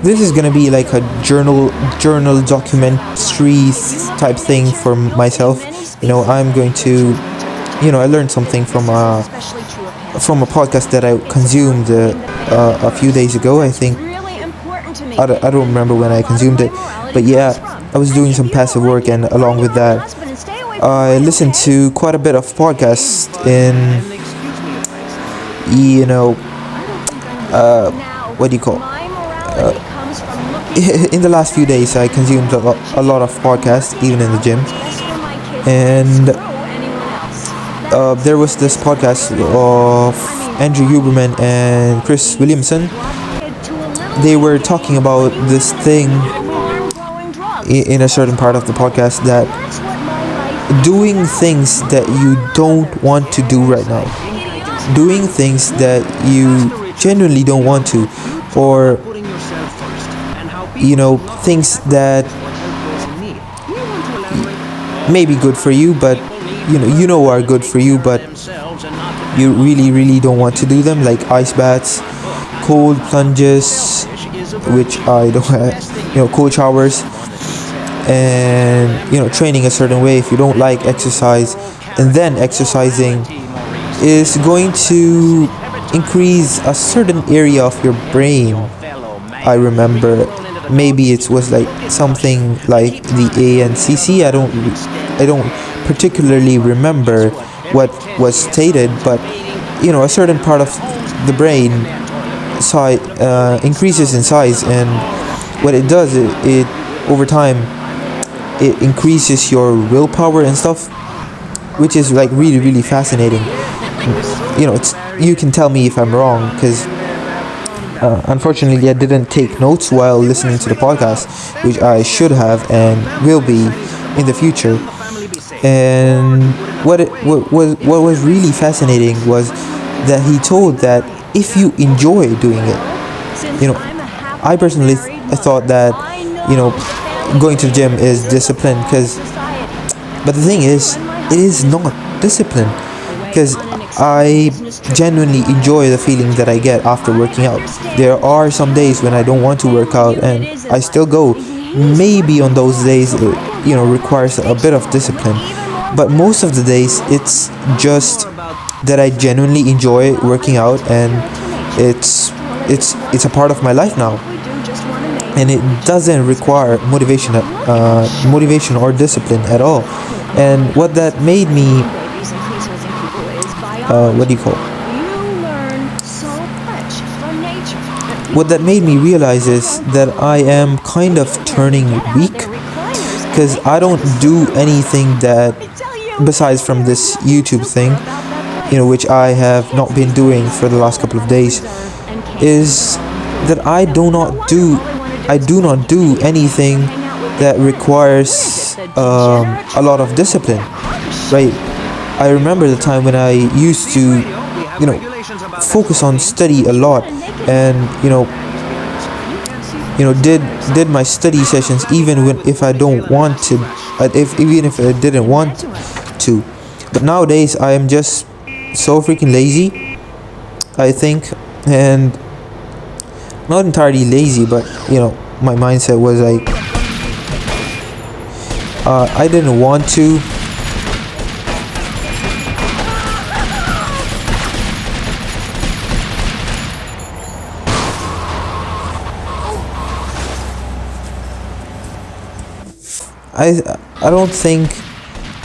this is gonna be like a journal documentary type thing for myself. I'm going to, I learned something from a podcast that I consumed a few days ago. I think I don't remember when I consumed it, but yeah, I was doing some passive work, and along with that, I listened to quite a bit of podcasts you know, what do you call? In the last few days, I consumed a lot of podcasts, even in the gym, and there was this podcast of Andrew Huberman and Chris Williamson. They were talking about this thing in a certain part of the podcast, that doing things that you don't want to do right now, doing things that you genuinely don't want to, or things that may be good for you, but are good for you, but you really don't want to do them, like ice baths, cold plunges, which I don't have, cold showers, and training a certain way. If you don't like exercise, and then exercising is going to increase a certain area of your brain. I remember maybe it was like something like the ANCC. I don't particularly remember what was stated, but a certain part of the brain increases in size, and what it does, it over time, it increases your willpower and stuff, which is like really fascinating. You can tell me if I'm wrong, because unfortunately I didn't take notes while listening to the podcast, which I should have and will be in the future. And what was really fascinating was that he told that if you enjoy doing it, I personally thought that going to the gym is discipline, but the thing is, it is not discipline, because I genuinely enjoy the feeling that I get after working out. There are some days when I don't want to work out, and I still go. Maybe on those days it requires a bit of discipline, but most of the days it's just that I genuinely enjoy working out, and it's a part of my life now, and it doesn't require motivation or discipline at all. And what that made me what that made me realize is that I am kind of turning weak, because I don't do anything that, besides from this YouTube thing, which I have not been doing for the last couple of days, is that I do not do anything that requires a lot of discipline, right? I remember the time when I used to focus on study a lot, and did my study sessions even if I don't want to, even if I didn't want to. But nowadays I am just so freaking lazy, I think, and not entirely lazy, but my mindset was like, I didn't want to. I don't think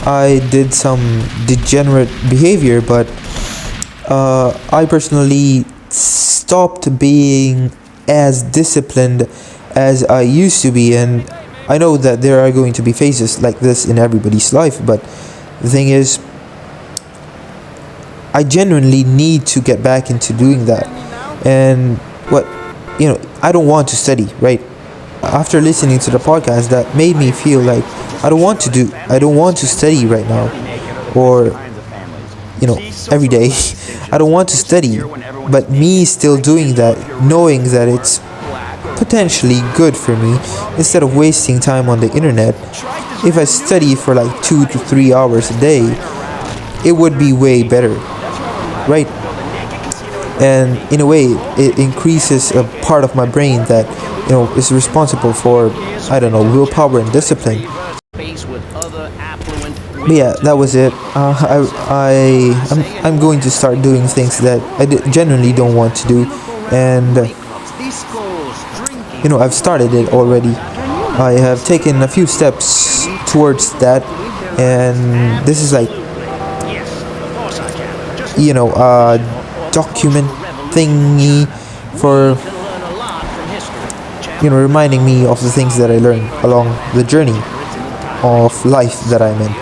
I did some degenerate behavior, but I personally stopped being as disciplined as I used to be. And I know that there are going to be phases like this in everybody's life, but the thing is, I genuinely need to get back into doing that. And I don't want to study, right? After listening to the podcast, that made me feel like I don't want to study right now, or every day. I don't want to study, but me still doing that, knowing that it's potentially good for me, instead of wasting time on the internet. If I study for like 2 to 3 hours a day, it would be way better, right? and in a way it increases a part of my brain that is responsible for, I don't know, willpower and discipline. But yeah, that was it. I'm going to start doing things that I genuinely don't want to do, and I've started it already. I have taken a few steps towards that, and this is like a document thingy for reminding me of the things that I learned along the journey of life that I'm in.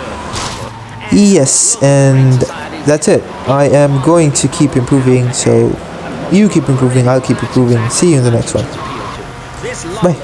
Yes, and that's it. I am going to keep improving, so you keep improving, I'll keep improving. See you in the next one. Bye.